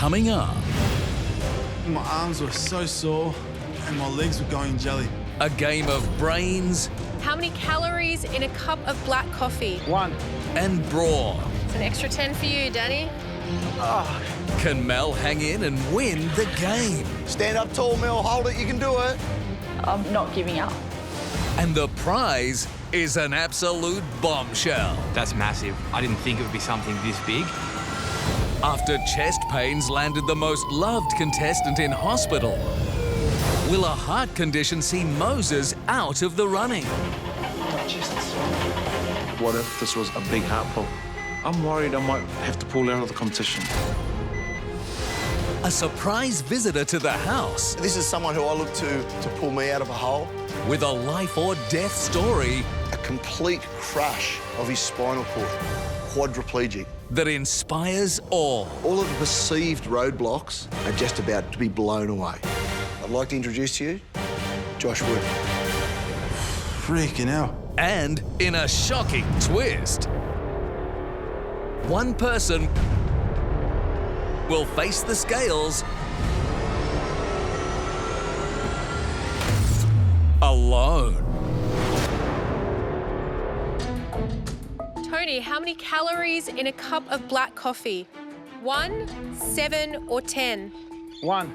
coming up. My arms were so sore and my legs were going jelly. A game of brains How many calories in a cup of black coffee? 1. and brawn. It's an extra 10 for you, Danny. Can Mel hang in and win the game? Stand up tall, Mel. Hold it. You can do it. I'm not giving up. And the prize is an absolute bombshell. That's massive. I didn't think it would be something this big. After chest pains landed the most loved contestant in hospital, will a heart condition see Moses out of the running? What if this was a big heart problem? I'm worried I might have to pull out of the competition. A surprise visitor to the house This is someone who I look to pull me out of a hole. with a life or death story A complete crush of his spinal cord. Quadriplegic. that inspires all. All of the perceived roadblocks are just about to be blown away. I'd like to introduce to you Josh Wood. Freaking hell. And in a shocking twist, one person will face the scales alone. Tony, how many calories in a cup of black coffee? 1, 7, or 10? 1.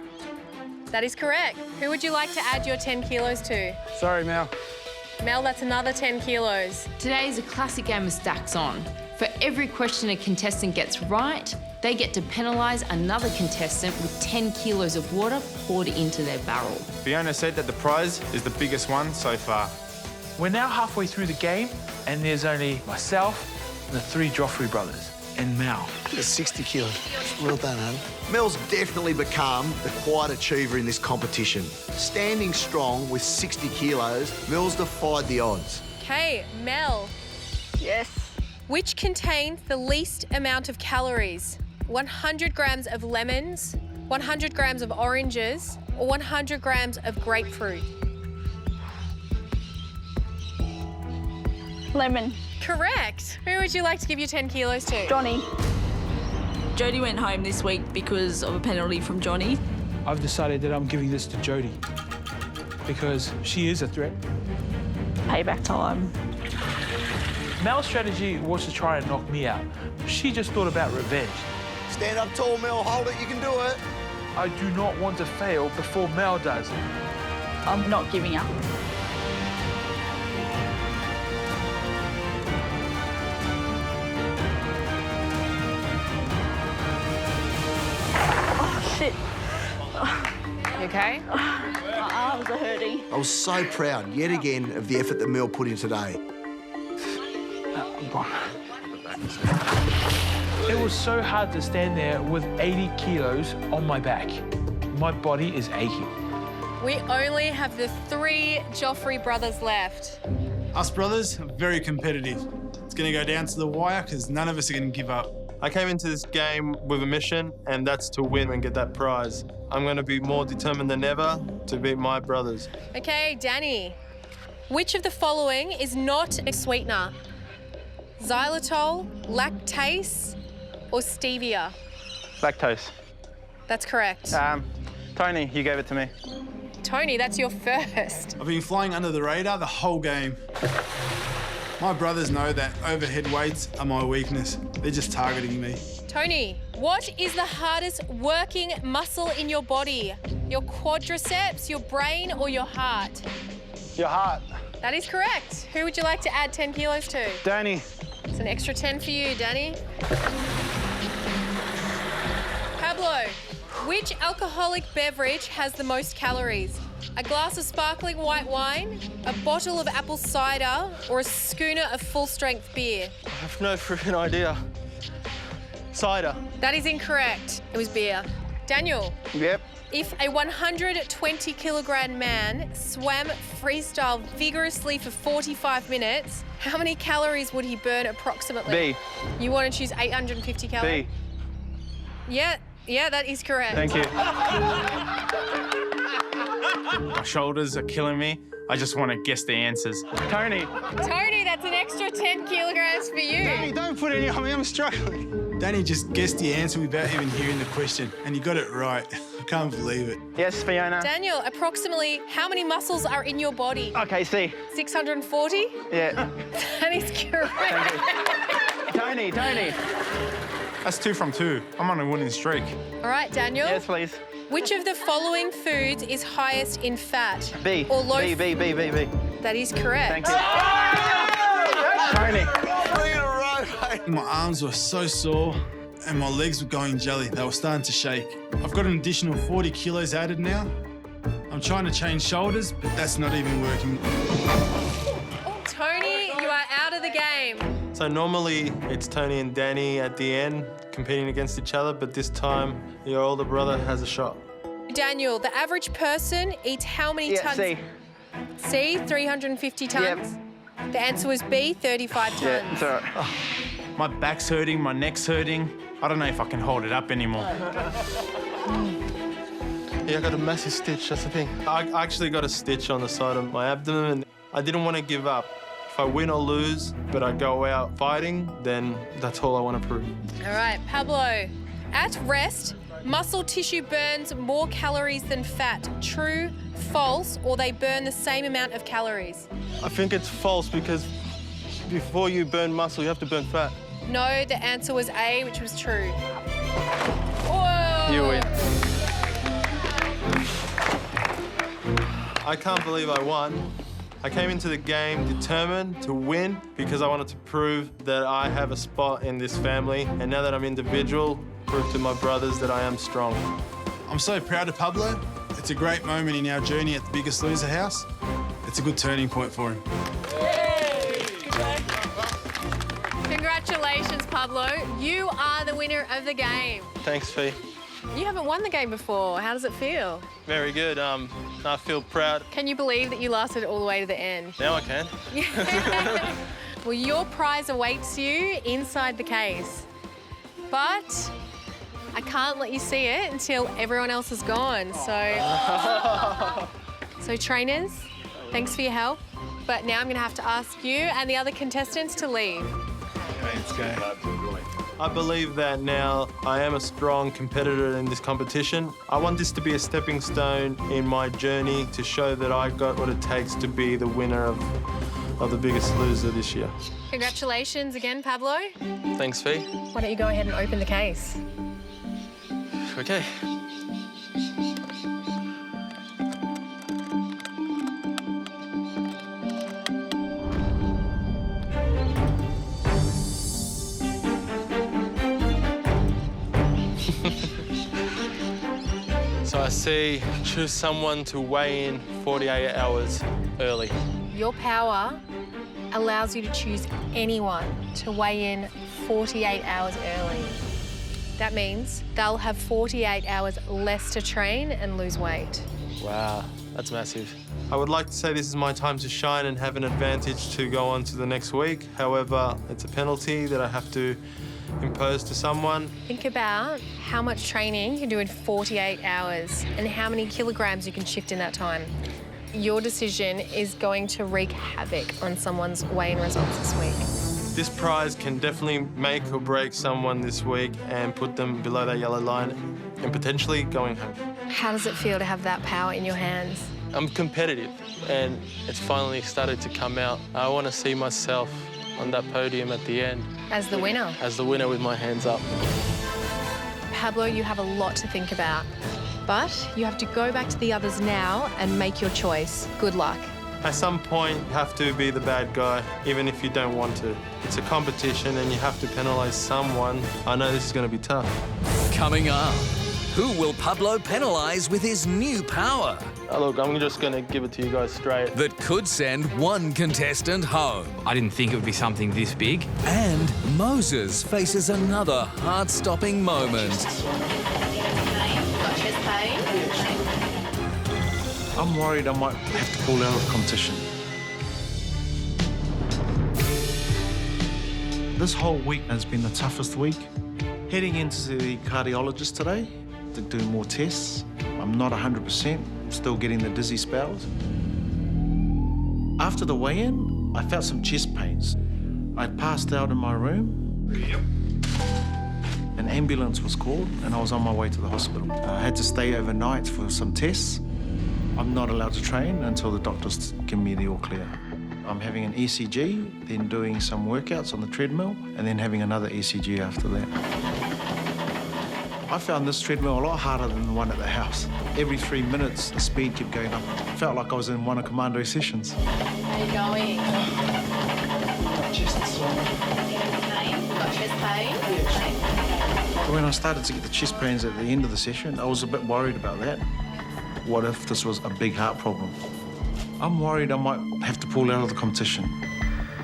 That is correct. Who would you like to add your 10 kilos to? Sorry, Mel. Mel, that's another 10 kilos. Today is a classic game of stacks on. For every question a contestant gets right, they get to penalise another contestant with 10 kilos of water poured into their barrel. Fiona said that the prize is the biggest one so far. We're now halfway through the game, and there's only myself and the 3 Joffrey brothers, and Mal. That's 60 kilos. Well done, Adam. Mel's definitely become the quiet achiever in this competition. Standing strong with 60 kilos, Mel's defied the odds. Okay, Mel, Yes. which contains the least amount of calories? 100 grams of lemons, 100 grams of oranges, or 100 grams of grapefruit? Lemon. Correct. Who would you like to give your 10 kilos to? Johnny. Jodie went home this week because of a penalty from Johnny. I've decided that I'm giving this to Jodie because she is a threat. Payback time. Mal's strategy was to try and knock me out. She just thought about revenge. Stand up tall, Mel. Hold it. You can do it. I do not want to fail before Mal does. I'm not giving up. Oh, shit. You okay? My arms are hurting. I was so proud, yet again, of the effort that Mel put in today. It was so hard to stand there with 80 kilos on my back. My body is aching. We only have the 3 Joffrey brothers left. Us brothers are very competitive. It's going to go down to the wire because none of us are going to give up. I came into this game with a mission, and that's to win and get that prize. I'm going to be more determined than ever to beat my brothers. Okay, Danny. Which of the following is not a sweetener? Xylitol, lactase, or stevia? Lactose. That's correct. Tony, you gave it to me. Tony, that's your first. I've been flying under the radar the whole game. My brothers know that overhead weights are my weakness. They're just targeting me. Tony, what is the hardest working muscle in your body? Your quadriceps, your brain, or your heart? Your heart. That is correct. Who would you like to add 10 kilos to? Danny. It's an extra 10 for you, Danny. Pablo, which alcoholic beverage has the most calories? A glass of sparkling white wine, a bottle of apple cider, or a schooner of full-strength beer? I have no freaking idea. Cider. That is incorrect. It was beer. Daniel, Yep. if a 120-kilogram man swam freestyle vigorously for 45 minutes, how many calories would he burn approximately? B. You want to choose 850 calories? B. Yeah, that is correct. Thank you. My shoulders are killing me. I just want to guess the answers. Tony. Tony, that's an extra 10 kilograms for you. Don't put any on me. I'm struggling. Danny just guessed the answer without even hearing the question, and he got it right. I can't believe it. Yes, Fiona. Daniel, approximately how many muscles are in your body? Okay, see. 640? Yeah. That is correct. Tony. That's 2 from 2. I'm on a winning streak. All right, Daniel. Yes, please. Which of the following foods is highest in fat? B. Or low. B. That is correct. Thank you. Tony. My arms were so sore and my legs were going jelly. They were starting to shake. I've got an additional 40 kilos added now. I'm trying to change shoulders, but that's not even working. Tony, you are out of the game. So normally it's Tony and Danny at the end competing against each other, but this time your older brother has a shot. Daniel, the average person eats how many tons? C. C, 350 tons? Yep. The answer was B, 35 tons. Yeah, it's all right. My back's hurting, my neck's hurting. I don't know if I can hold it up anymore. Yeah, I got a massive stitch, that's the thing. I actually got a stitch on the side of my abdomen. I didn't want to give up. If I win or lose, but I go out fighting, then that's all I want to prove. All right, Pablo. At rest, muscle tissue burns more calories than fat. True, false, or they burn the same amount of calories? I think it's false because before you burn muscle, you have to burn fat. No, the answer was A, which was true. Whoa! You win. I can't believe I won. I came into the game determined to win because I wanted to prove that I have a spot in this family. And now that I'm individual, prove to my brothers that I am strong. I'm so proud of Pablo. It's a great moment in our journey at the Biggest Loser house. It's a good turning point for him. Congratulations, Pablo. You are the winner of the game. Thanks, Fee. You haven't won the game before. How does it feel? Very good. I feel proud. Can you believe that you lasted all the way to the end? Now I can. Well, your prize awaits you inside the case. But I can't let you see it until everyone else is gone. So trainers, thanks for your help. But now I'm going to have to ask you and the other contestants to leave. Okay, let's go. I believe that now I am a strong competitor in this competition. I want this to be a stepping stone in my journey to show that I got what it takes to be the winner of the Biggest Loser this year. Congratulations again, Pablo. Thanks, Fee. Why don't you go ahead and open the case? Okay. So I see, choose someone to weigh in 48 hours early. Your power allows you to choose anyone to weigh in 48 hours early. That means they'll have 48 hours less to train and lose weight. Wow, that's massive. I would like to say this is my time to shine and have an advantage to go on to the next week. However, it's a penalty that I have to impose to someone. Think about how much training you can do in 48 hours and how many kilograms you can shift in that time. Your decision is going to wreak havoc on someone's weigh-in results this week. This prize can definitely make or break someone this week and put them below that yellow line and potentially going home. How does it feel to have that power in your hands? I'm competitive and it's finally started to come out. I want to see myself on that podium at the end. As the winner? As the winner with my hands up. Pablo, you have a lot to think about, but you have to go back to the others now and make your choice. Good luck. At some point, you have to be the bad guy, even if you don't want to. It's a competition and you have to penalise someone. I know this is going to be tough. Coming up, who will Pablo penalise with his new power? Oh, look, I'm just going to give it to you guys straight. That could send one contestant home. I didn't think it would be something this big. And Moses faces another heart-stopping moment. Got chest pain? I'm worried I might have to pull out of the competition. This whole week has been the toughest week. Heading into the cardiologist today to do more tests. I'm not 100%, still getting the dizzy spells. After the weigh-in, I felt some chest pains. I passed out in my room. An ambulance was called and I was on my way to the hospital. I had to stay overnight for some tests. I'm not allowed to train until the doctors give me the all clear. I'm having an ECG, then doing some workouts on the treadmill, and then having another ECG after that. I found this treadmill a lot harder than the one at the house. Every 3 minutes, the speed kept going up. Felt like I was in one of Commando sessions. How you going? Chest sore. Got chest pain? When I started to get the chest pains at the end of the session, I was a bit worried about that. What if this was a big heart problem? I'm worried I might have to pull out of the competition.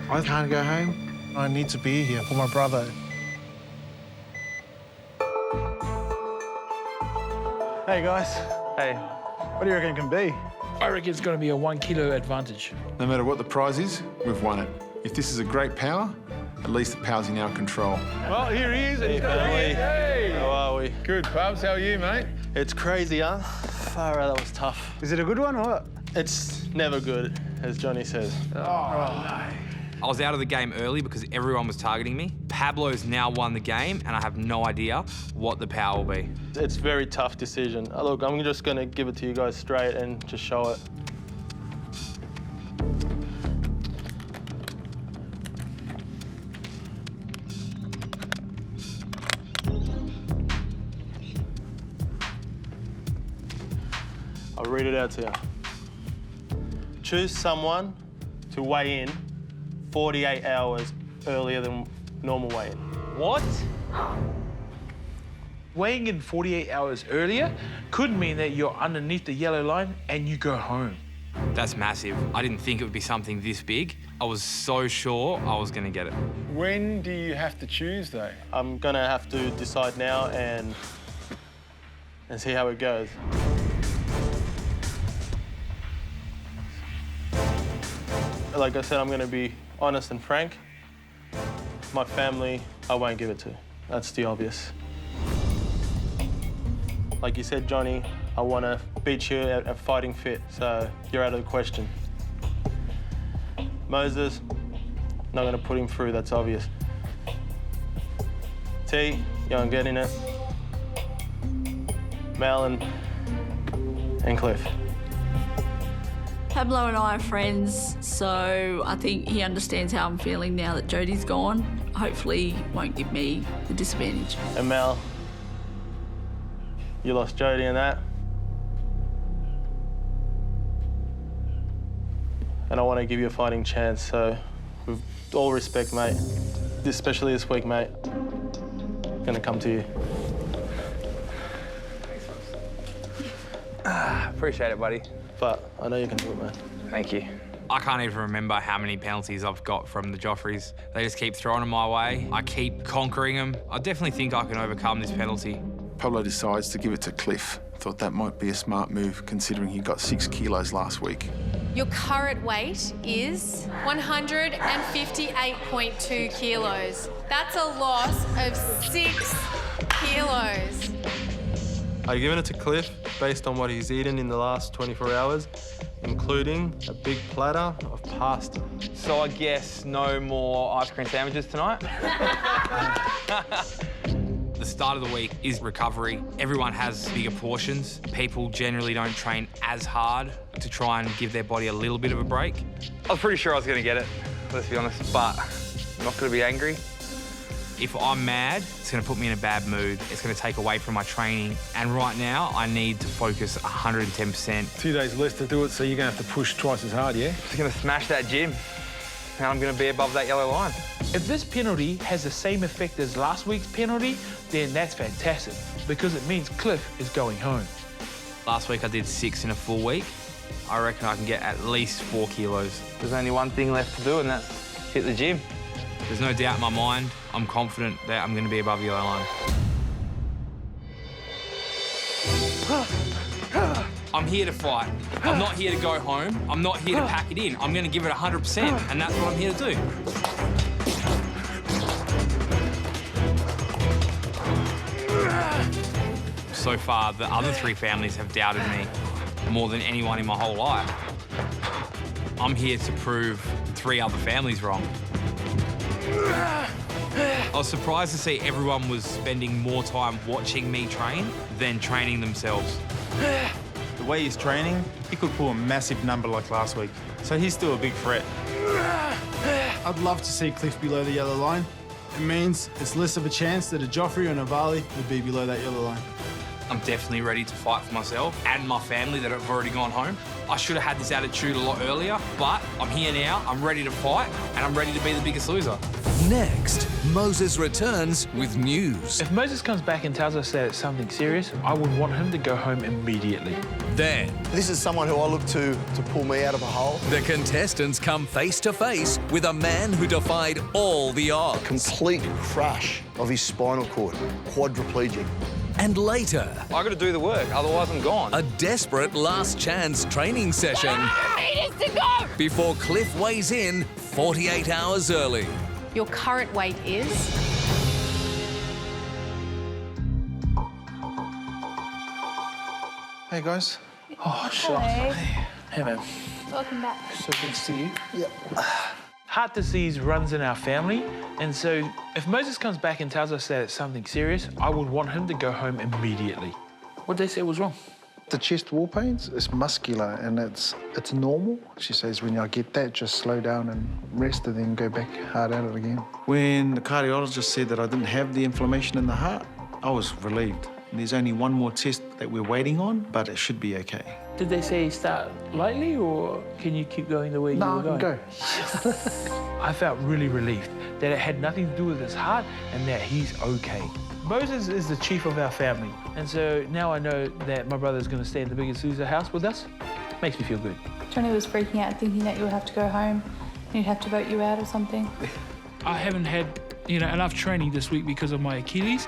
I can't go home. I need to be here for my brother. Hey, guys. Hey, What do you reckon it can be? I reckon it's going to be a 1 kilo advantage. No matter what the prize is, we've won it. If this is a great power, at least the power's in our control. Well, here he is. Hey, family. Hey. How are we? Good, Pubs. How are you, mate? It's crazy, huh? Far out, that was tough. Is it a good one or what? It's never good, as Johnny says. I was out of the game early because everyone was targeting me. Pablo's now won the game, and I have no idea what the power will be. It's a very tough decision. Look, I'm just going to give it to you guys straight and just show it. I'll read it out to you. Choose someone to weigh in 48 hours earlier than normal weigh-in. What? Weighing in 48 hours earlier could mean that you're underneath the yellow line and you go home. That's massive. I didn't think it would be something this big. I was so sure I was going to get it. When do you have to choose, though? I'm going to have to decide now and see how it goes. Like I said, I'm going to be honest and frank. My family, I won't give it to. That's the obvious. Like you said, Johnny, I want to beat you at fighting fit, so you're out of the question. Moses, not going to put him through, that's obvious. T, you aren't getting it. Mel and Cliff. Pablo and I are friends, so I think he understands how I'm feeling now that Jodie's gone. Hopefully, he won't give me the disadvantage. And Mel, you lost Jodie in that. And I want to give you a fighting chance, so with all respect, mate, especially this week, mate, I'm going to come to you. Appreciate it, buddy. But I know you can do it, man. Thank you. I can't even remember how many penalties I've got from the Joffreys. They just keep throwing them my way. I keep conquering them. I definitely think I can overcome this penalty. Pablo decides to give it to Cliff. Thought that might be a smart move, considering he got 6 kilos last week. Your current weight is 158.2 kilos. That's a loss of 6 kilos. I've given it to Cliff based on what he's eaten in the last 24 hours, including a big platter of pasta. So I guess no more ice cream sandwiches tonight? The start of the week is recovery. Everyone has bigger portions. People generally don't train as hard to try and give their body a little bit of a break. I was pretty sure I was going to get it, let's be honest, but I'm not going to be angry. If I'm mad, it's going to put me in a bad mood. It's going to take away from my training. And right now, I need to focus 110%. 2 days less to do it, so you're going to have to push twice as hard, yeah? I'm just going to smash that gym, and I'm going to be above that yellow line. If this penalty has the same effect as last week's penalty, then that's fantastic, because it means Cliff is going home. Last week I did 6 in a full week. I reckon I can get at least 4 kilos. There's only one thing left to do, and that's hit the gym. There's no doubt in my mind. I'm confident that I'm going to be above the yellow line. I'm here to fight. I'm not here to go home. I'm not here to pack it in. I'm going to give it 100%, and that's what I'm here to do. So far, the other 3 families have doubted me more than anyone in my whole life. I'm here to prove 3 other families wrong. I was surprised to see everyone was spending more time watching me train than training themselves. The way he's training, he could pull a massive number like last week. So he's still a big threat. I'd love to see Cliff below the yellow line. It means it's less of a chance that a Joffrey or Navali would be below that yellow line. I'm definitely ready to fight for myself and my family that have already gone home. I should have had this attitude a lot earlier, but I'm here now, I'm ready to fight, and I'm ready to be the biggest loser. Next, Moses returns with news. If Moses comes back and tells us that it's something serious, I would want him to go home immediately. Then, This is someone who I look to pull me out of a hole. the contestants come face to face with a man who defied all the odds. Complete crush of his spinal cord, quadriplegic. And later, I got to do the work, otherwise I'm gone. a desperate last chance training session before Cliff weighs in 48 hours early. Your current weight is? Hey, guys. Oh, sure. Hey, man. Welcome back. So good to see you. Yep. Heart disease runs in our family, and so if Moses comes back and tells us that it's something serious, I would want him to go home immediately. What did they say was wrong? The chest wall pains is muscular and it's normal. She says when I get that, just slow down and rest and then go back hard at it again. When the cardiologist said that I didn't have the inflammation in the heart, I was relieved. There's only one more test that we're waiting on, but it should be okay. Did they say start lightly, or can you keep going the way you were going? No, I can go. I felt really relieved that it had nothing to do with his heart and that he's okay. Moses is the chief of our family, and so now I know that my brother's going to stay in the Biggest Loser house with us. Makes me feel good. Johnny was freaking out, thinking that you would have to go home and he'd have to vote you out or something. I haven't had, enough training this week because of my Achilles.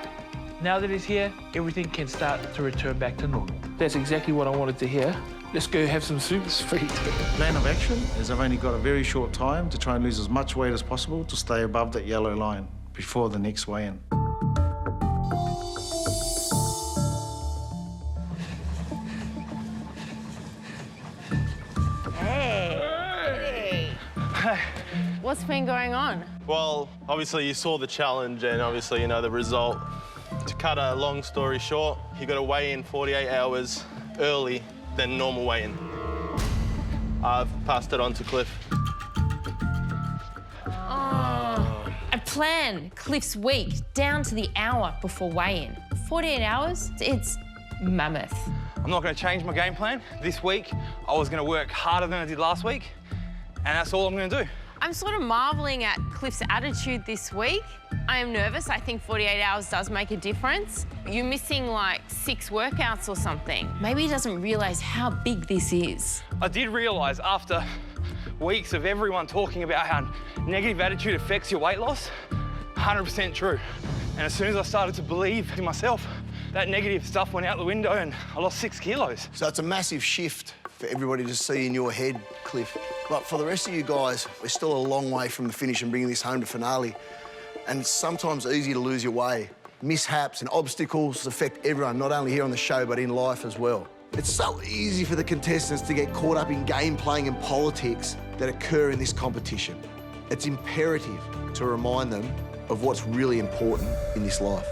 Now that he's here, everything can start to return back to normal. That's exactly what I wanted to hear. Let's go have some soup. Sweet. Plan of action is I've only got a very short time to try and lose as much weight as possible to stay above that yellow line before the next weigh-in. Hey. What's been going on? Well, obviously you saw the challenge and obviously the result. To cut a long story short, you got to weigh in 48 hours early than normal weigh-in. I've passed it on to Cliff. A plan Cliff's week down to the hour before weigh-in. 48 hours, it's mammoth. I'm not going to change my game plan. This week, I was going to work harder than I did last week, and that's all I'm going to do. I'm sort of marvelling at Cliff's attitude this week. I am nervous. I think 48 hours does make a difference. You're missing like 6 workouts or something. Maybe he doesn't realise how big this is. I did realise after weeks of everyone talking about how negative attitude affects your weight loss, 100% true. And as soon as I started to believe in myself, that negative stuff went out the window and I lost 6 kilos. So it's a massive shift for everybody to see in your head, Cliff. But for the rest of you guys, we're still a long way from the finish and bringing this home to finale. And it's sometimes easy to lose your way. Mishaps and obstacles affect everyone, not only here on the show, but in life as well. It's so easy for the contestants to get caught up in game playing and politics that occur in this competition. It's imperative to remind them of what's really important in this life.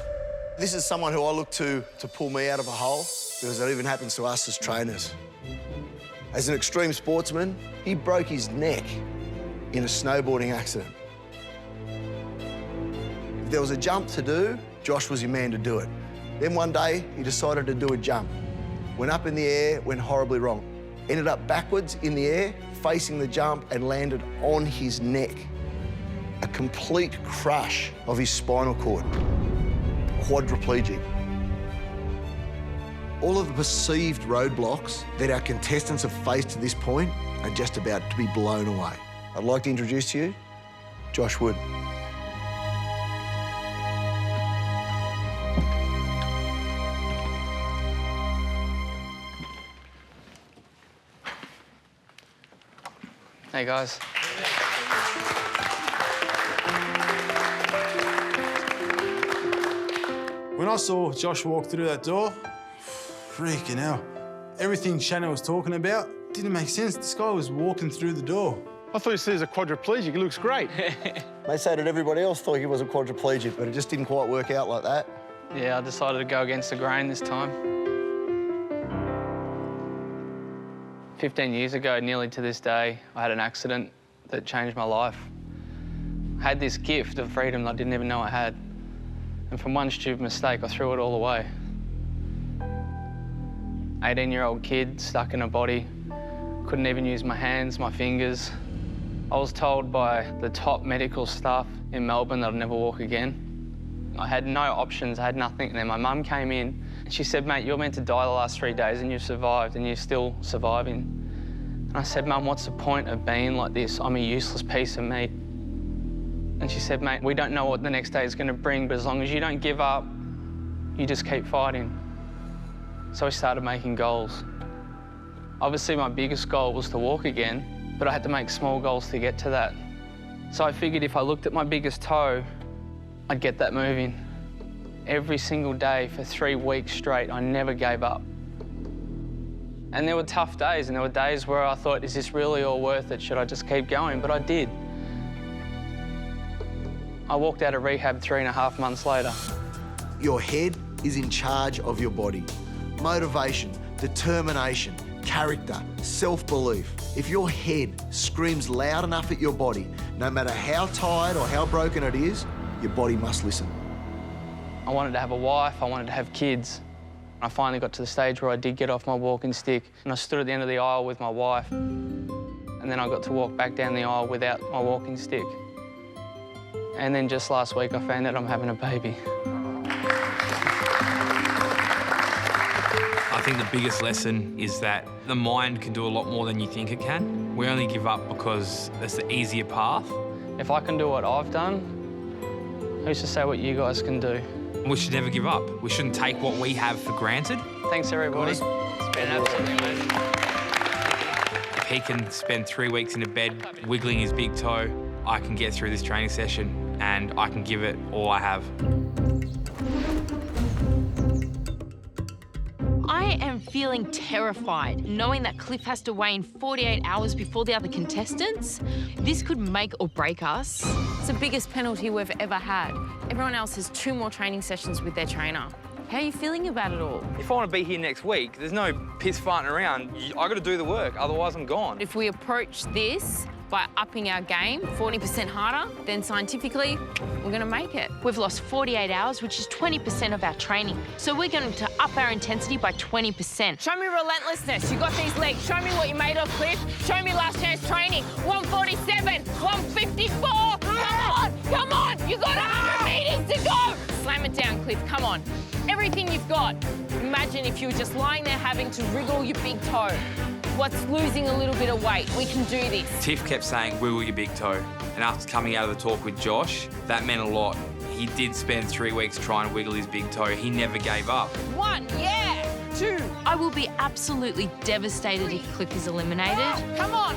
This is someone who I look to pull me out of a hole, because it even happens to us as trainers. As an extreme sportsman, he broke his neck in a snowboarding accident. If there was a jump to do, Josh was your man to do it. Then one day, he decided to do a jump. Went up in the air, went horribly wrong. Ended up backwards in the air, facing the jump, and landed on his neck. A complete crush of his spinal cord. Quadriplegic. All of the perceived roadblocks that our contestants have faced to this point are just about to be blown away. I'd like to introduce to you Josh Wood. Hey, guys. When I saw Josh walk through that door, freaking hell. Everything Shannan was talking about didn't make sense. This guy was walking through the door. I thought he said he's a quadriplegic. He looks great. They say that everybody else thought he was a quadriplegic, but it just didn't quite work out like that. Yeah, I decided to go against the grain this time. 15 years ago, nearly to this day, I had an accident that changed my life. I had this gift of freedom that I didn't even know I had. And from one stupid mistake, I threw it all away. 18-year-old kid stuck in a body, couldn't even use my hands, my fingers. I was told by the top medical staff in Melbourne that I'd never walk again. I had no options, I had nothing. And then my mum came in and she said, mate, you're meant to die the last 3 days and you've survived and you're still surviving. And I said, Mum, what's the point of being like this? I'm a useless piece of meat. And she said, mate, we don't know what the next day is going to bring, but as long as you don't give up, you just keep fighting. So I started making goals. Obviously, my biggest goal was to walk again, but I had to make small goals to get to that. So I figured if I looked at my biggest toe, I'd get that moving. Every single day for 3 weeks straight, I never gave up. And there were tough days, and there were days where I thought, is this really all worth it? Should I just keep going? But I did. I walked out of rehab 3.5 months later. Your head is in charge of your body. Motivation, determination, character, self-belief. If your head screams loud enough at your body, no matter how tired or how broken it is, your body must listen. I wanted to have a wife, I wanted to have kids. I finally got to the stage where I did get off my walking stick and I stood at the end of the aisle with my wife. And then I got to walk back down the aisle without my walking stick. And then just last week, I found out I'm having a baby. I think the biggest lesson is that the mind can do a lot more than you think it can. We only give up because that's the easier path. If I can do what I've done, who's to say what you guys can do? We should never give up. We shouldn't take what we have for granted. Thanks, everybody. It's been absolutely amazing. If he can spend 3 weeks in a bed wiggling his big toe, I can get through this training session and I can give it all I have. I am feeling terrified, knowing that Cliff has to weigh in 48 hours before the other contestants. This could make or break us. It's the biggest penalty we've ever had. Everyone else has 2 more training sessions with their trainer. How are you feeling about it all? If I want to be here next week, there's no piss farting around. I got to do the work, otherwise I'm gone. If we approach this by upping our game 40% harder, then scientifically, we're going to make it. We've lost 48 hours, which is 20% of our training. So we're going to up our intensity by 20%. Show me relentlessness. You got these legs. Show me what you're made of, Cliff. Show me last chance training. 147, 154. Come on. You got 100 meters to go. Slam it down, Cliff. Come on. Everything you've got. Imagine if you were just lying there having to wriggle your big toe. What's losing a little bit of weight? We can do this. Tiff kept saying, wiggle your big toe. And after coming out of the talk with Josh, that meant a lot. He did spend 3 weeks trying to wiggle his big toe. He never gave up. 1, yeah. 2. I will be absolutely devastated if Cliff is eliminated. Come on.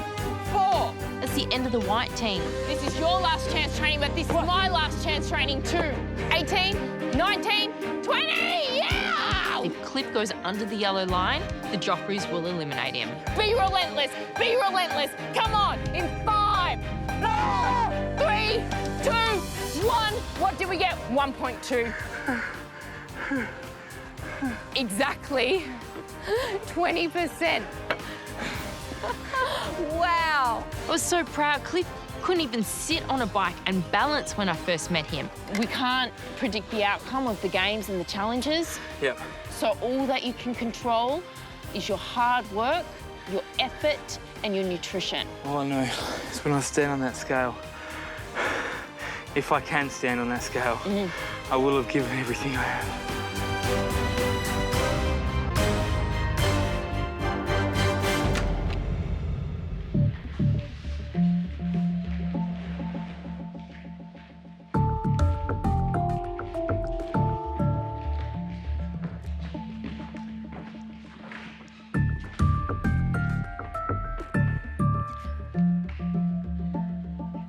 4. That's the end of the white team. This is your last chance training, but this is my last chance training too. 18, 19, 20, yeah! If Cliff goes under the yellow line, the Joffreys will eliminate him. Be relentless, be relentless. Come on, in 5, 4, 3, 2, 1. What did we get? 1.2. Exactly 20%. Wow. I was so proud. Cliff couldn't even sit on a bike and balance when I first met him. We can't predict the outcome of the games and the challenges. Yep. So all that you can control is your hard work, your effort, and your nutrition. All I know is when I stand on that scale, if I can stand on that scale, I will have given everything I have.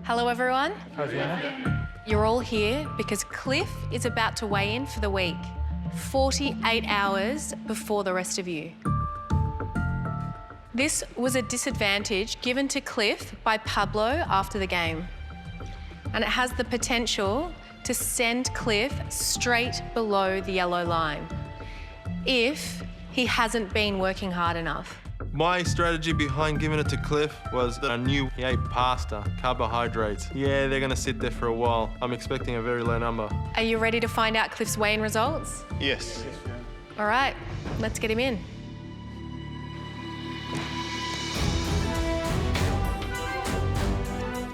Hello, everyone. Hi, Fiona. You're all here because Cliff is about to weigh in for the week, 48 hours before the rest of you. This was a disadvantage given to Cliff by Pablo after the game. and it has the potential to send Cliff straight below the yellow line if he hasn't been working hard enough. My strategy behind giving it to Cliff was that I knew he ate pasta, carbohydrates. Yeah, they're gonna sit there for a while. I'm expecting a very low number. Are you ready to find out Cliff's weigh-in results? Yes. All right, let's get him in.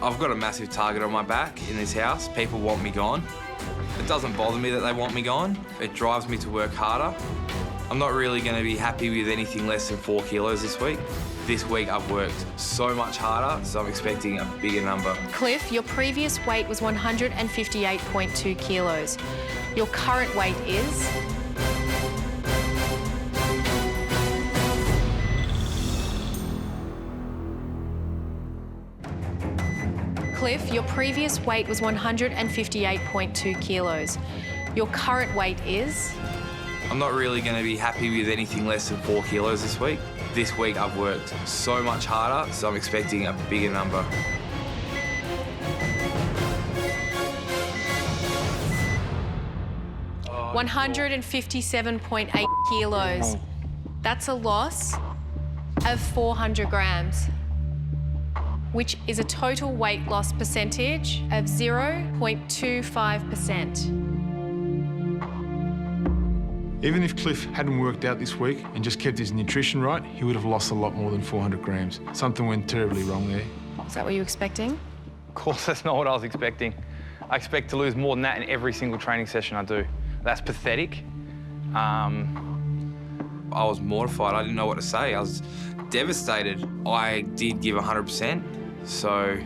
I've got a massive target on my back in this house. People want me gone. It doesn't bother me that they want me gone. It drives me to work harder. I'm not really going to be happy with anything less than 4 kilos this week. This week I've worked so much harder, so I'm expecting a bigger number. Cliff, your previous weight was 158.2 kilos. Your current weight is... Cliff, your previous weight was 158.2 kilos. Your current weight is... I'm not really going to be happy with anything less than 4 kilos this week. This week I've worked so much harder, so I'm expecting a bigger number. Oh, 157.8 kilos. That's a loss of 400 grams, which is a total weight loss percentage of 0.25%. Even if Cliff hadn't worked out this week and just kept his nutrition right, he would have lost a lot more than 400 grams. Something went terribly wrong there. Is that what you were expecting? Of course, that's not what I was expecting. I expect to lose more than that in every single training session I do. That's pathetic. I was mortified. I didn't know what to say. I was devastated. I did give 100%, so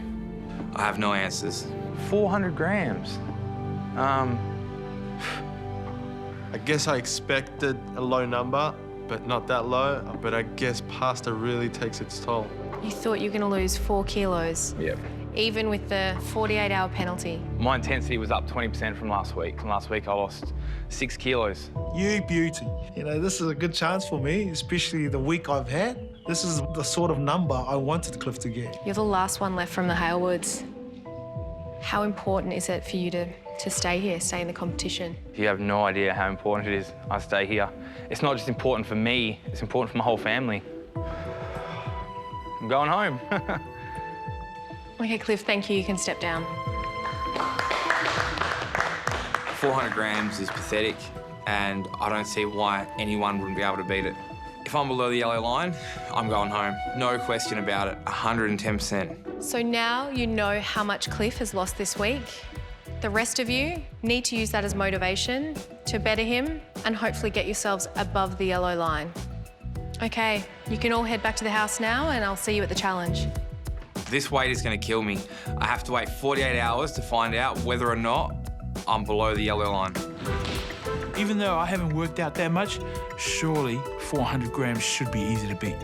I have no answers. 400 grams. I guess I expected a low number, but not that low. But I guess pasta really takes its toll. You thought you were going to lose 4 kilos? Yep. Even with the 48-hour penalty? My intensity was up 20% from last week. From last week, I lost 6 kilos. You beauty. You know, this is a good chance for me, especially the week I've had. This is the sort of number I wanted Cliff to get. You're the last one left from the Halewoods. How important is it for you to stay here, stay in the competition? You have no idea how important it is I stay here. It's not just important for me, it's important for my whole family. I'm going home. Okay, Cliff, thank you. You can step down. 400 grams is pathetic, and I don't see why anyone wouldn't be able to beat it. If I'm below the yellow line, I'm going home. No question about it, 110%. So now you know how much Cliff has lost this week. The rest of you need to use that as motivation to better him and hopefully get yourselves above the yellow line. Okay, you can all head back to the house now and I'll see you at the challenge. This weight is going to kill me. I have to wait 48 hours to find out whether or not I'm below the yellow line. Even though I haven't worked out that much, surely 400 grams should be easy to beat.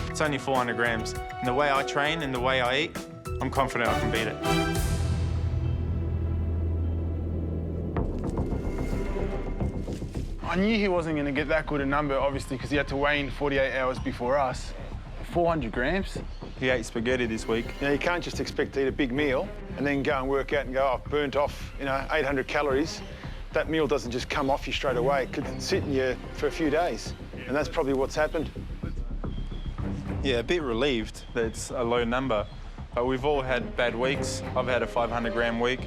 It's only 400 grams. And the way I train and the way I eat, I'm confident I can beat it. I knew he wasn't going to get that good a number, obviously, because he had to weigh in 48 hours before us. 400 grams? He ate spaghetti this week. You know, you can't just expect to eat a big meal and then go and work out and go, I've burnt off, 800 calories. That meal doesn't just come off you straight away. It could sit in you for a few days. And that's probably what's happened. Yeah, a bit relieved that it's a low number. But we've all had bad weeks. I've had a 500-gram week.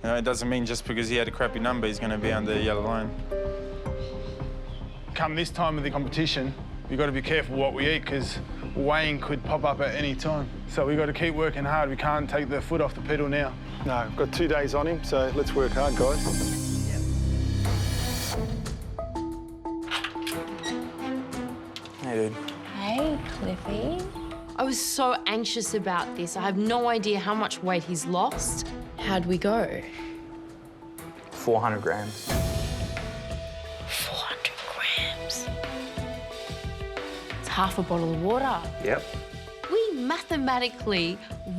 It doesn't mean just because he had a crappy number, he's going to be under the yellow line. Come this time of the competition, we've got to be careful what we eat because weighing could pop up at any time. So we've got to keep working hard. We can't take the foot off the pedal now. No, we've got 2 days on him, so let's work hard, guys. Hey, dude. Hey, Cliffy. I was so anxious about this. I have no idea how much weight he's lost. How'd we go? 400 grams. 400 grams. It's half a bottle of water. Yep. We mathematically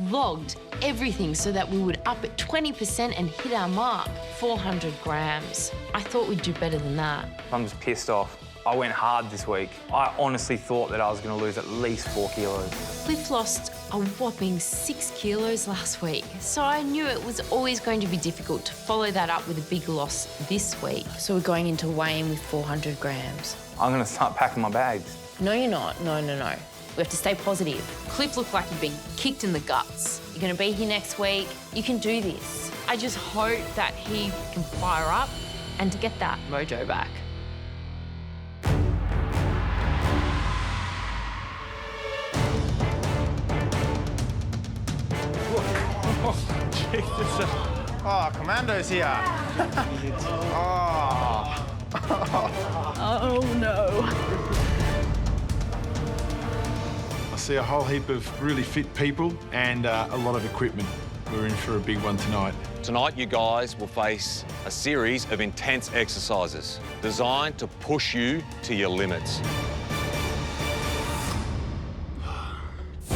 logged everything so that we would up it 20% and hit our mark. 400 grams. I thought we'd do better than that. I'm just pissed off. I went hard this week. I honestly thought that I was going to lose at least 4 kilos. Cliff lost a whopping 6 kilos last week, so I knew it was always going to be difficult to follow that up with a big loss this week. So we're going into weighing with 400 grams. I'm going to start packing my bags. No, you're not. No. We have to stay positive. Cliff looked like he'd been kicked in the guts. You're going to be here next week. You can do this. I just hope that he can fire up and to get that mojo back. Oh, Commando's here. Oh. Oh no. I see a whole heap of really fit people and a lot of equipment. We're in for a big one tonight. Tonight, you guys will face a series of intense exercises designed to push you to your limits.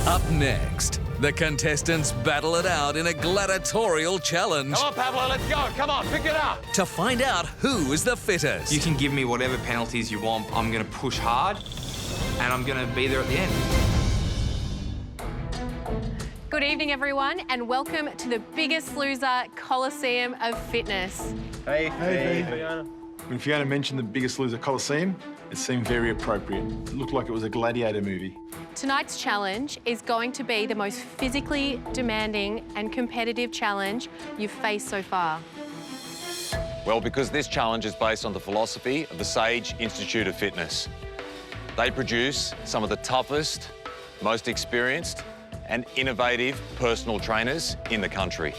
Up next, the contestants battle it out in a gladiatorial challenge. Come on, Pablo, let's go. Come on, pick it up. To find out who is the fittest. You can give me whatever penalties you want. I'm going to push hard, and I'm going to be there at the end. Good evening, everyone, and welcome to the Biggest Loser Coliseum of Fitness. Hey, Fiona. When Fiona mentioned the Biggest Loser Coliseum, it seemed very appropriate. It looked like it was a gladiator movie. Tonight's challenge is going to be the most physically demanding and competitive challenge you've faced so far. Well, because this challenge is based on the philosophy of the Sage Institute of Fitness. They produce some of the toughest, most experienced and innovative personal trainers in the country.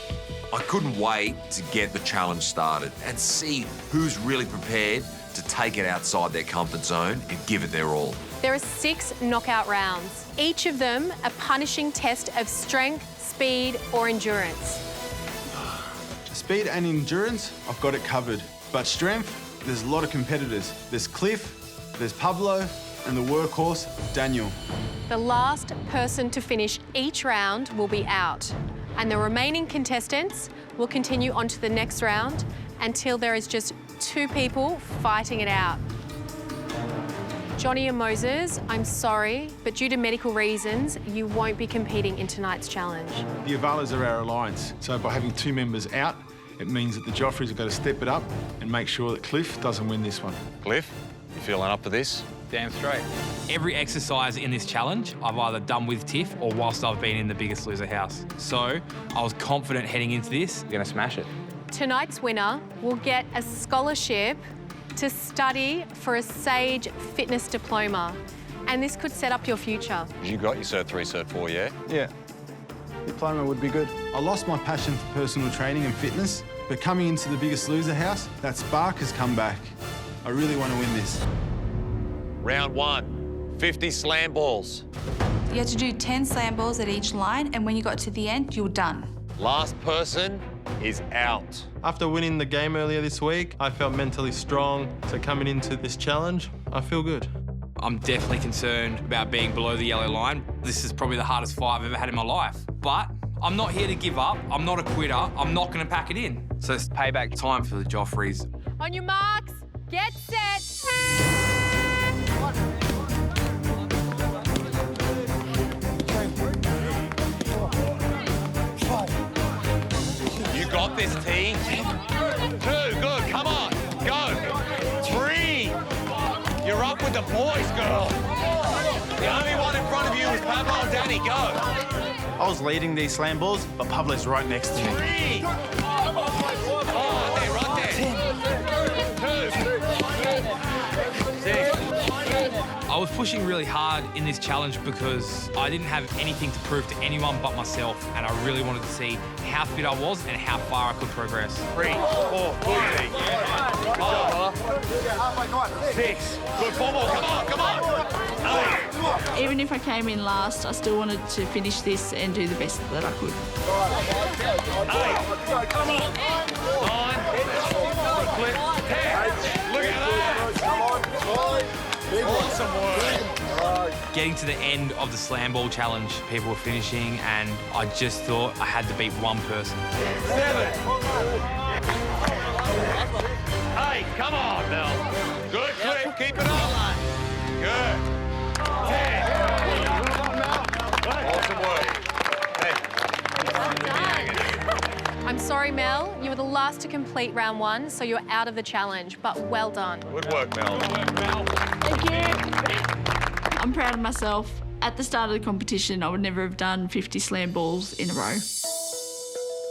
I couldn't wait to get the challenge started and see who's really prepared to take it outside their comfort zone and give it their all. There are 6 knockout rounds, each of them a punishing test of strength, speed or endurance. Speed and endurance, I've got it covered. But strength, there's a lot of competitors. There's Cliff, there's Pablo, and the workhorse, Daniel. The last person to finish each round will be out, and the remaining contestants will continue on to the next round until there is just 2 people fighting it out. Johnny and Moses, I'm sorry, but due to medical reasons, you won't be competing in tonight's challenge. The Avalas are our alliance, so by having 2 members out, it means that the Joffreys have got to step it up and make sure that Cliff doesn't win this one. Cliff, you feeling up for this? Damn straight. Every exercise in this challenge I've either done with Tiff or whilst I've been in the Biggest Loser house. So I was confident heading into this, you're gonna smash it. Tonight's winner will get a scholarship to study for a Sage Fitness Diploma, and this could set up your future. You got your Cert 3, Cert 4, yeah? Yeah. Diploma would be good. I lost my passion for personal training and fitness, but coming into the Biggest Loser house, that spark has come back. I really want to win this. Round 1, 50 slam balls. You had to do 10 slam balls at each line, and when you got to the end, you were done. Last person is out. After winning the game earlier this week, I felt mentally strong. So coming into this challenge, I feel good. I'm definitely concerned about being below the yellow line. This is probably the hardest fight I've ever had in my life. But I'm not here to give up. I'm not a quitter. I'm not going to pack it in. So it's payback time for the Joffreys. On your marks, get set. You got this, T. 2, good, come on, go. 3, you're up with the boys, girl. The only one in front of you is Pablo and Danny, go. I was leading these slam balls, but Pablo's right next to me. 3. Oh, there, right there. 2. 6. I was pushing really hard in this challenge because I didn't have anything to prove to anyone but myself, and I really wanted to see how fit I was and how far I could progress. 3, 4, 5, 6. Good, 4 more, come on. 8. Even if I came in last, I still wanted to finish this and do the best that I could. 8. Come on. 9. Flip. 10. Look at that. Awesome work. Getting to the end of the slam ball challenge, people were finishing, and I just thought I had to beat one person. 7. 8. Come on, Mel. Good, Cliff. Keep it up. Good. 10. Awesome work. last to complete round 1, so you're out of the challenge, but well done. Good work, Mel. Thank you. I'm proud of myself. At the start of the competition, I would never have done 50 slam balls in a row.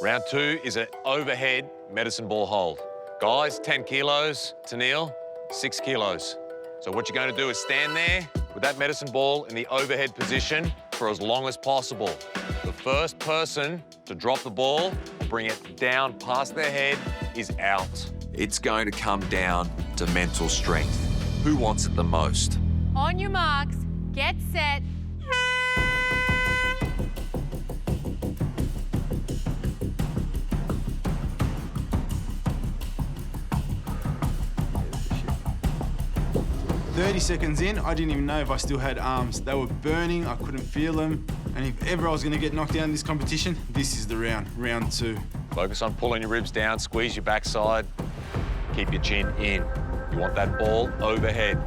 Round 2 is an overhead medicine ball hold. Guys, 10 kilos. Tennille, 6 kilos. So what you're going to do is stand there with that medicine ball in the overhead position for as long as possible. The first person to drop the ball or bring it down past their head is out. It's going to come down to mental strength. Who wants it the most? On your marks, get set. "30 seconds in, I didn't even know if I still had arms. They were burning, I couldn't feel them. And if ever I was going to get knocked down in this competition, this is the round 2. Focus on pulling your ribs down, squeeze your backside, keep your chin in. You want that ball overhead.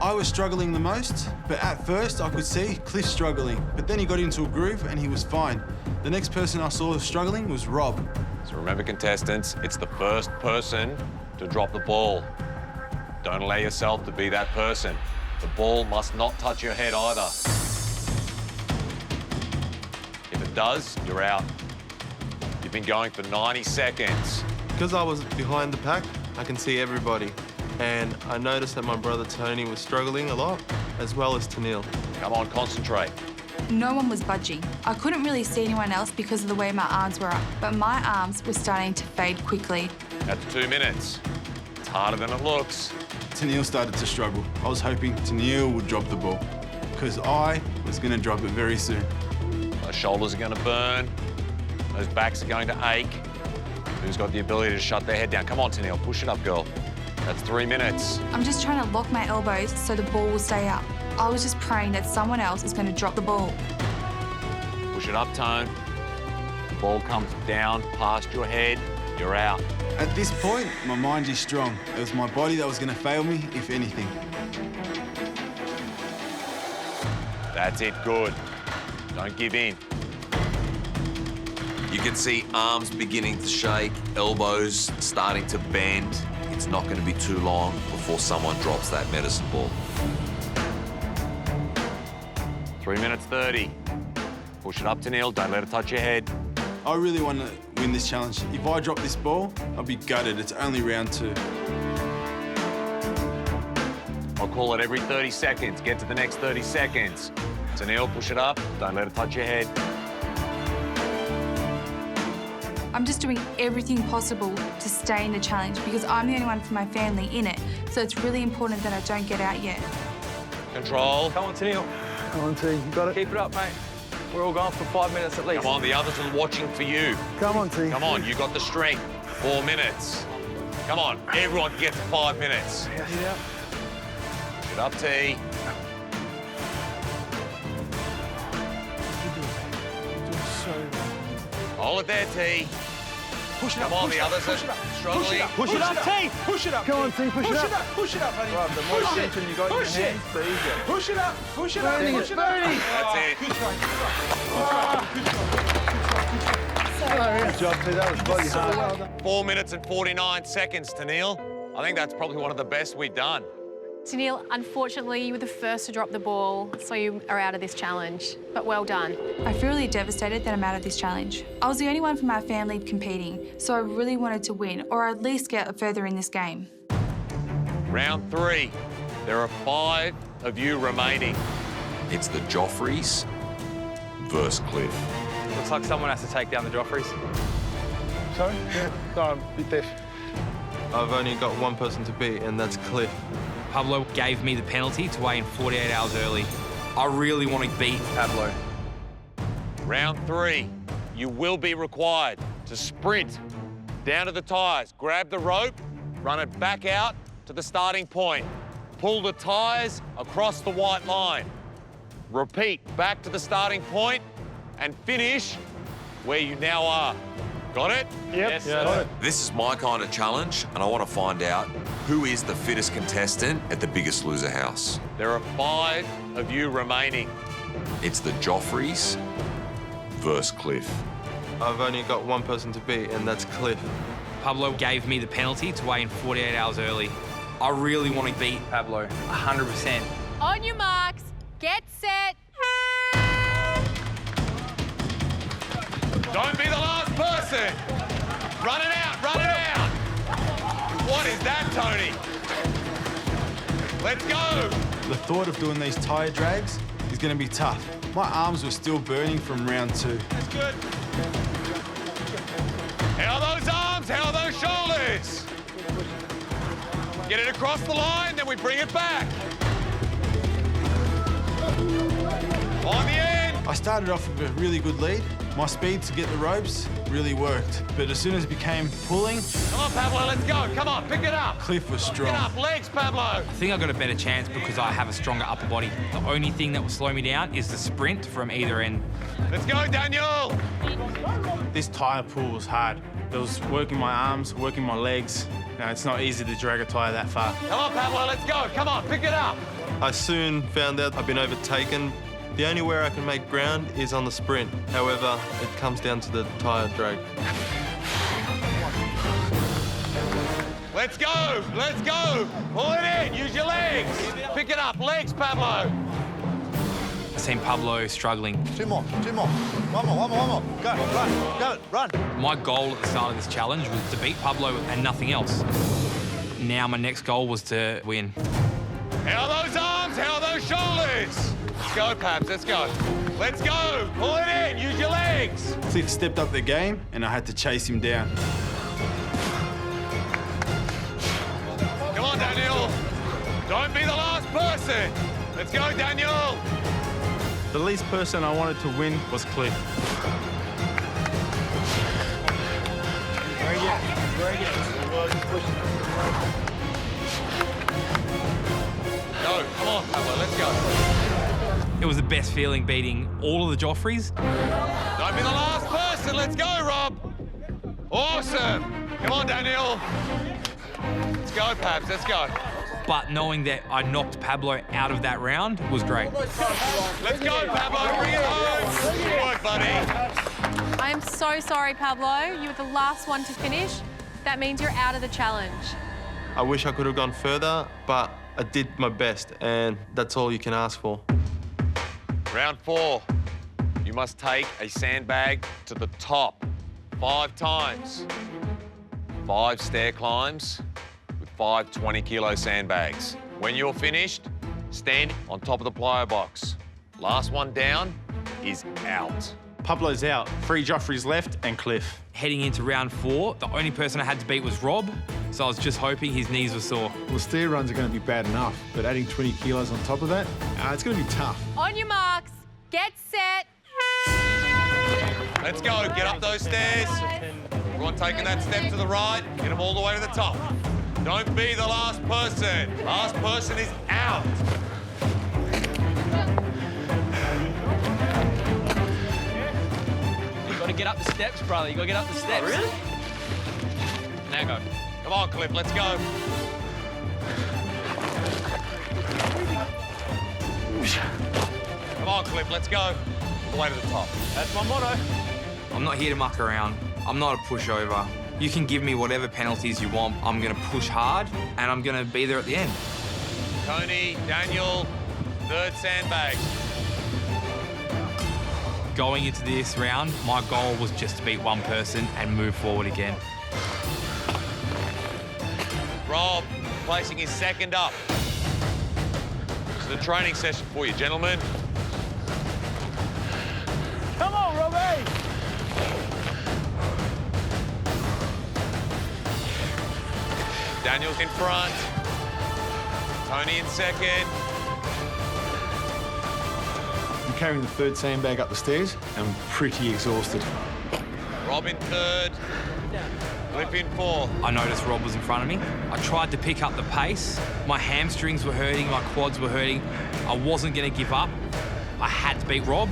I was struggling the most, but at first I could see Cliff struggling. But then he got into a groove and he was fine. The next person I saw struggling was Rob. So remember, contestants, it's the first person to drop the ball. Don't allow yourself to be that person. The ball must not touch your head either. If it does, you're out. You've been going for 90 seconds. Because I was behind the pack, I can see everybody. And I noticed that my brother Tony was struggling a lot, as well as Tennille. Come on, concentrate. No one was budging. I couldn't really see anyone else because of the way my arms were up, but my arms were starting to fade quickly. That's 2 minutes. It's harder than it looks. Tennille started to struggle. I was hoping Tennille would drop the ball because I was going to drop it very soon. Those shoulders are going to burn. Those backs are going to ache. Who's got the ability to shut their head down? Come on, Tennille, push it up, girl. That's 3 minutes. I'm just trying to lock my elbows so the ball will stay up. I was just praying that someone else is going to drop the ball. Push it up, Tone. The ball comes down past your head, you're out. At this point, my mind is strong. It was my body that was going to fail me, if anything. That's it, good. Don't give in. You can see arms beginning to shake, elbows starting to bend. It's not going to be too long before someone drops that medicine ball. 3 minutes 30. Push it up, Tennille, don't let it touch your head. I really want to win this challenge. If I drop this ball, I'll be gutted. It's only round 2. I'll call it every 30 seconds. Get to the next 30 seconds. Tennille, push it up, don't let it touch your head. I'm just doing everything possible to stay in the challenge because I'm the only one from my family in it, so it's really important that I don't get out yet. Control. Come on, Tennille. Come on, T. You got it. Keep it up, mate. We're all going for 5 minutes at least. Come on, the others are watching for you. Come on, T. Come on, you got the strength. 4 minutes. Come on, everyone get to 5 minutes. Yeah. Push it up, T. Hold it there, T. Push it up. Come on, the others are struggling. Push it up, T. Push it up. Come on, T. Push it up. Push it up, honey. Right, the more tension you got in your hands, the easier. Push it up. Push it up. Burning Push it, it up. burning. That's it. Good job, T. That was bloody hard. 4 minutes and 49 seconds, Tennille. I think that's probably one of the best we've done. Tennille, unfortunately, you were the first to drop the ball, so you are out of this challenge. But well done. I feel really devastated that I'm out of this challenge. I was the only one from my family competing, so I really wanted to win, or at least get further in this game. Round 3. There are 5 of you remaining. It's the Joffreys versus Cliff. Looks like someone has to take down the Joffreys. Sorry? Yeah. No, I'm a bit deaf. I've only got one person to beat, and that's Cliff. Pablo gave me the penalty to weigh in 48 hours early. I really want to beat Pablo. Round 3. You will be required to sprint down to the tyres, grab the rope, run it back out to the starting point. Pull the tyres across the white line. Repeat back to the starting point and finish where you now are. Got it? Yep. Yes, Got it. This is my kind of challenge, and I want to find out who is the fittest contestant at the Biggest Loser house. There are 5 of you remaining. It's the Joffreys versus Cliff. I've only got one person to beat, and that's Cliff. Pablo gave me the penalty to weigh in 48 hours early. I really want to beat Pablo, 100%. On your marks, get set. Don't be the last person. Run it out, run it out. What is that, Tony? Let's go. The thought of doing these tyre drags is going to be tough. My arms were still burning from round 2. That's good. How are those arms? How are those shoulders? Get it across the line, then we bring it back. On the end. I started off with a really good lead. My speed to get the ropes really worked. But as soon as it became pulling... Come on, Pablo, let's go. Come on, pick it up. Cliff was strong. Pick it up, legs, Pablo. I think I got a better chance because I have a stronger upper body. The only thing that will slow me down is the sprint from either end. Let's go, Daniel. This tyre pull was hard. It was working my arms, working my legs. You know, it's not easy to drag a tyre that far. Come on, Pablo, let's go. Come on, pick it up. I soon found out I've been overtaken. The only way I can make ground is on the sprint. However, it comes down to the tyre drag. Let's go, let's go. Pull it in, use your legs. Pick it up, legs, Pablo. I've seen Pablo struggling. Two more. One more. Go, run. My goal at the start of this challenge was to beat Pablo and nothing else. Now my next goal was to win. How are those arms? How are those shoulders? Let's go, Pabs, let's go. Let's go, pull it in, use your legs. Cliff stepped up the game, and I had to chase him down. Come on, Daniel. Don't be the last person. Let's go, Daniel. The least person I wanted to win was Cliff. Very good. Go, come on, Pablo, let's go. It was the best feeling beating all of the Joffreys. Don't be the last person, let's go, Rob. Awesome. Come on, Daniel. Let's go, Pabs, let's go. But knowing that I knocked Pablo out of that round was great. Let's go, Pablo, bring it home. Good work, buddy. I am so sorry, Pablo. You were the last one to finish. That means you're out of the challenge. I wish I could have gone further, but I did my best, and that's all you can ask for. Round 4. You must take a sandbag to the top 5 times. 5 stair climbs with 5 20-kilo sandbags. When you're finished, stand on top of the plyo box. Last one down is out. Pablo's out. 3 Joffreys left and Cliff. Heading into round 4, the only person I had to beat was Rob, so I was just hoping his knees were sore. Well, stair runs are going to be bad enough, but adding 20 kilos on top of that, it's going to be tough. On your marks, get set. Let's go, get up those stairs. Everyone taking that step to the right, get them all the way to the top. Don't be the last person. Last person is out. You gotta get up the steps, brother. You gotta get up the steps. Oh, really? Now go. Come on, Cliff, let's go. Come on, Cliff, let's go. All the way to the top. That's my motto. I'm not here to muck around. I'm not a pushover. You can give me whatever penalties you want. I'm going to push hard, and I'm going to be there at the end. Tony, Daniel, 3rd sandbag. Going into this round, my goal was just to beat one person and move forward again. Rob placing his 2nd up. This is a training session for you, gentlemen. Come on, Robbie! Daniel's in front. Tony in 2nd. I'm carrying the 3rd sandbag up the stairs. I'm pretty exhausted. Rob in 3rd. Cliff in 4th. I noticed Rob was in front of me. I tried to pick up the pace. My hamstrings were hurting, my quads were hurting. I wasn't going to give up. I had to beat Rob.